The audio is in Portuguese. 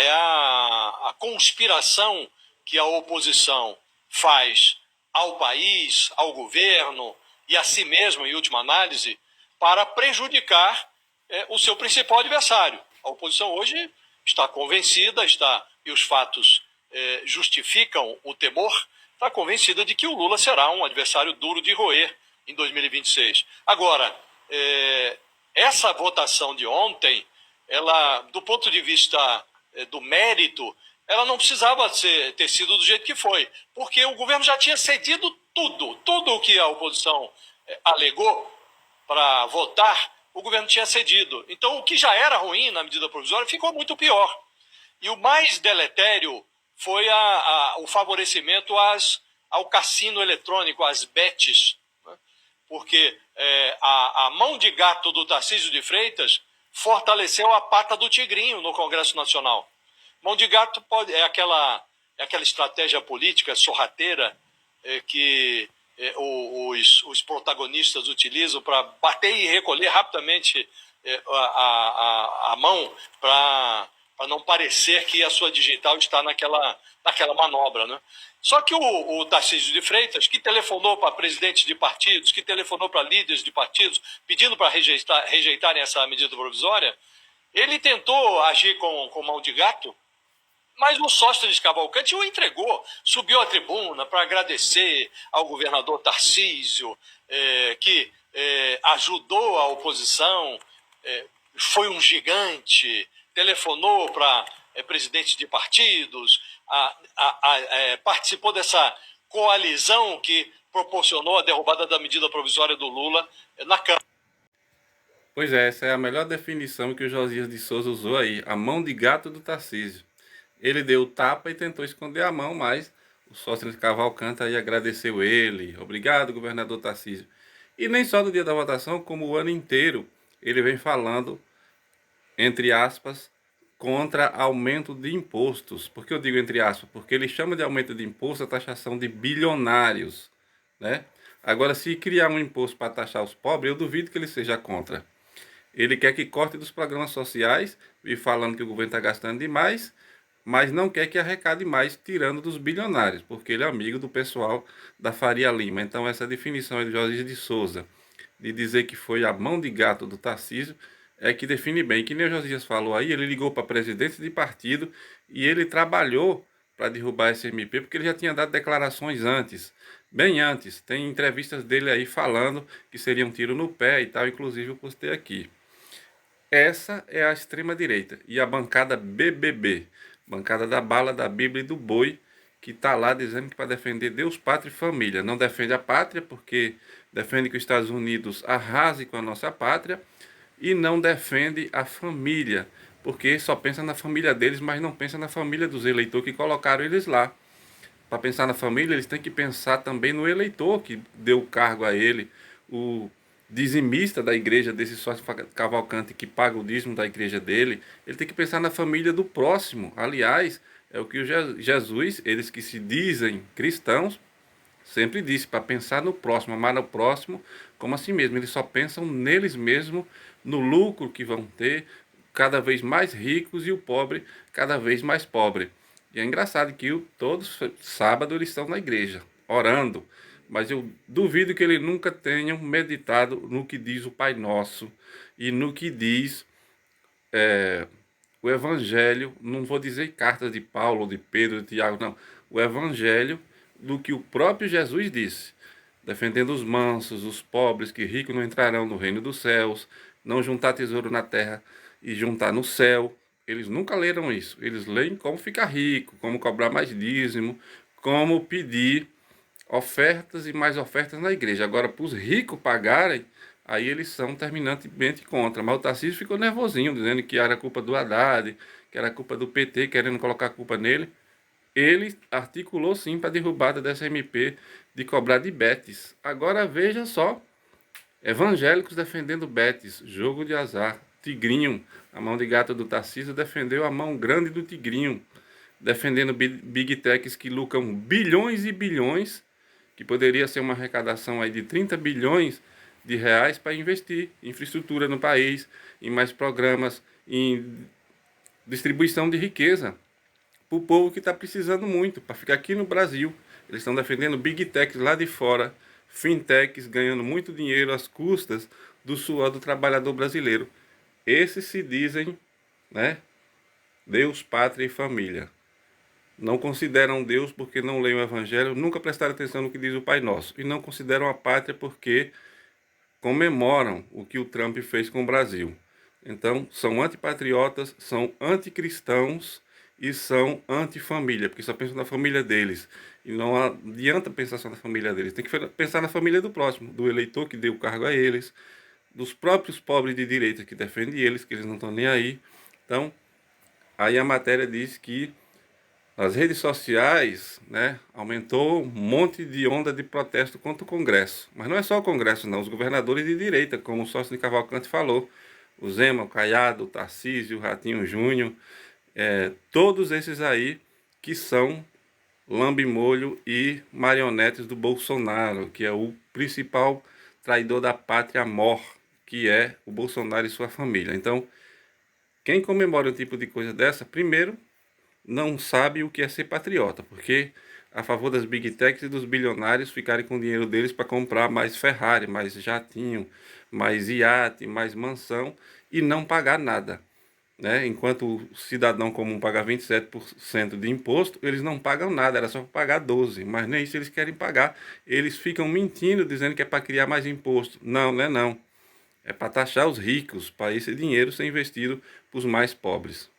a conspiração que a oposição faz ao país, ao governo e a si mesmo, em última análise, para prejudicar o seu principal adversário. A oposição hoje está convencida, e os fatos justificam o temor, está convencida de que o Lula será um adversário duro de roer em 2026. Agora, essa votação de ontem, ela, do ponto de vista do mérito, ela não precisava ter sido do jeito que foi, porque o governo já tinha cedido tudo o que a oposição alegou para votar, o governo tinha cedido. Então, o que já era ruim na medida provisória ficou muito pior. E o mais deletério foi o favorecimento ao cassino eletrônico, às bets, né? Porque a mão de gato do Tarcísio de Freitas fortaleceu a pata do tigrinho no Congresso Nacional. Mão de gato é aquela estratégia política sorrateira que os protagonistas utilizam para bater e recolher rapidamente a mão para não parecer que a sua digital está naquela manobra, né? Só que o Tarcísio de Freitas, que telefonou para presidentes de partidos, que telefonou para líderes de partidos, pedindo para rejeitarem essa medida provisória, ele tentou agir com mão de gato, mas o Sóstenes Cavalcante o entregou, subiu à tribuna para agradecer ao governador Tarcísio, que ajudou a oposição, foi um gigante, telefonou para presidentes de partidos, participou dessa coalizão que proporcionou a derrubada da medida provisória do Lula na Câmara. Pois é, essa é a melhor definição que o Josias de Souza usou aí, a mão de gato do Tarcísio. Ele deu o tapa e tentou esconder a mão, mas o Sóstenes Cavalcante aí agradeceu ele. Obrigado, governador Tarcísio. E nem só no dia da votação, como o ano inteiro, ele vem falando, entre aspas, contra aumento de impostos. Por que eu digo entre aspas? Porque ele chama de aumento de imposto a taxação de bilionários, né? Agora, se criar um imposto para taxar os pobres, eu duvido que ele seja contra. Ele quer que corte dos programas sociais, e falando que o governo está gastando demais, mas não quer que arrecade mais, tirando dos bilionários, porque ele é amigo do pessoal da Faria Lima. Então, essa definição aí do Josias de Souza, de dizer que foi a mão de gato do Tarcísio, é que define bem. Que nem o Josias falou aí, ele ligou para presidente de partido e ele trabalhou para derrubar esse MP, porque ele já tinha dado declarações antes, bem antes. Tem entrevistas dele aí falando que seria um tiro no pé e tal, inclusive eu postei aqui. Essa é a extrema-direita e a bancada BBB, bancada da bala, da Bíblia e do boi, que está lá dizendo que para defender Deus, pátria e família. Não defende a pátria porque defende que os Estados Unidos arrase com a nossa pátria, e não defende a família, porque só pensa na família deles, mas não pensa na família dos eleitores que colocaram eles lá. Para pensar na família, eles têm que pensar também no eleitor que deu o cargo a ele, o dizimista da igreja desse sócio Cavalcante que paga o dízimo da igreja dele. Ele tem que pensar na família do próximo. Aliás, é o que o Jesus, eles que se dizem cristãos, sempre disse, para pensar no próximo, amar o próximo como a si mesmo. Eles só pensam neles mesmos, no lucro que vão ter, cada vez mais ricos, e o pobre cada vez mais pobre. E é engraçado que todos sábado eles estão na igreja, orando, mas eu duvido que eles nunca tenham meditado no que diz o Pai Nosso e no que diz o Evangelho. Não vou dizer cartas de Paulo, de Pedro, de Tiago, não. O Evangelho do que o próprio Jesus disse, defendendo os mansos, os pobres, que ricos não entrarão no reino dos céus, não juntar tesouro na terra e juntar no céu. Eles nunca leram isso. Eles leem como ficar rico, como cobrar mais dízimo, como pedir ofertas e mais ofertas na igreja. Agora, para os ricos pagarem, aí eles são terminantemente contra. Mas o Tarcísio ficou nervosinho, dizendo que era culpa do Haddad, que era culpa do PT, querendo colocar a culpa nele. Ele articulou sim para a derrubada dessa MP de cobrar de betes. Agora veja só, evangélicos defendendo betes, jogo de azar. Tigrinho, a mão de gato do Tarcísio, defendeu a mão grande do Tigrinho, defendendo big techs que lucram bilhões e bilhões, que poderia ser uma arrecadação aí de 30 bilhões de reais para investir em infraestrutura no país, em mais programas, em distribuição de riqueza para o povo que está precisando muito, para ficar aqui no Brasil. Eles estão defendendo Big Techs lá de fora, Fintechs ganhando muito dinheiro às custas do suor do trabalhador brasileiro. Esses se dizem, né, Deus, pátria e família. Não consideram Deus porque não leem o Evangelho, nunca prestaram atenção no que diz o Pai Nosso. E não consideram a pátria porque comemoram o que o Trump fez com o Brasil. Então, são antipatriotas, são anticristãos e são antifamília, porque só pensam na família deles. E não adianta pensar só na família deles, tem que pensar na família do próximo, do eleitor que deu o cargo a eles, dos próprios pobres de direita que defendem eles, que eles não estão nem aí. Então, aí a matéria diz que as redes sociais, né, aumentou um monte de onda de protesto contra o Congresso. Mas não é só o Congresso, não. Os governadores de direita, como o Sócio de Cavalcante falou, o Zema, o Caiado, o Tarcísio, o Ratinho Júnior, todos esses aí que são lambe-molho e marionetes do Bolsonaro, que é o principal traidor da pátria-mor, que é o Bolsonaro e sua família. Então, quem comemora um tipo de coisa dessa, primeiro, não sabe o que é ser patriota, porque a favor das big techs e dos bilionários ficarem com o dinheiro deles para comprar mais Ferrari, mais jatinho, mais iate, mais mansão e não pagar nada, né? Enquanto o cidadão comum paga 27% de imposto, eles não pagam nada, era só pagar 12%, mas nem isso eles querem pagar. Eles ficam mentindo, dizendo que é para criar mais imposto. Não, não é não. É para taxar os ricos, para esse dinheiro ser investido para os mais pobres.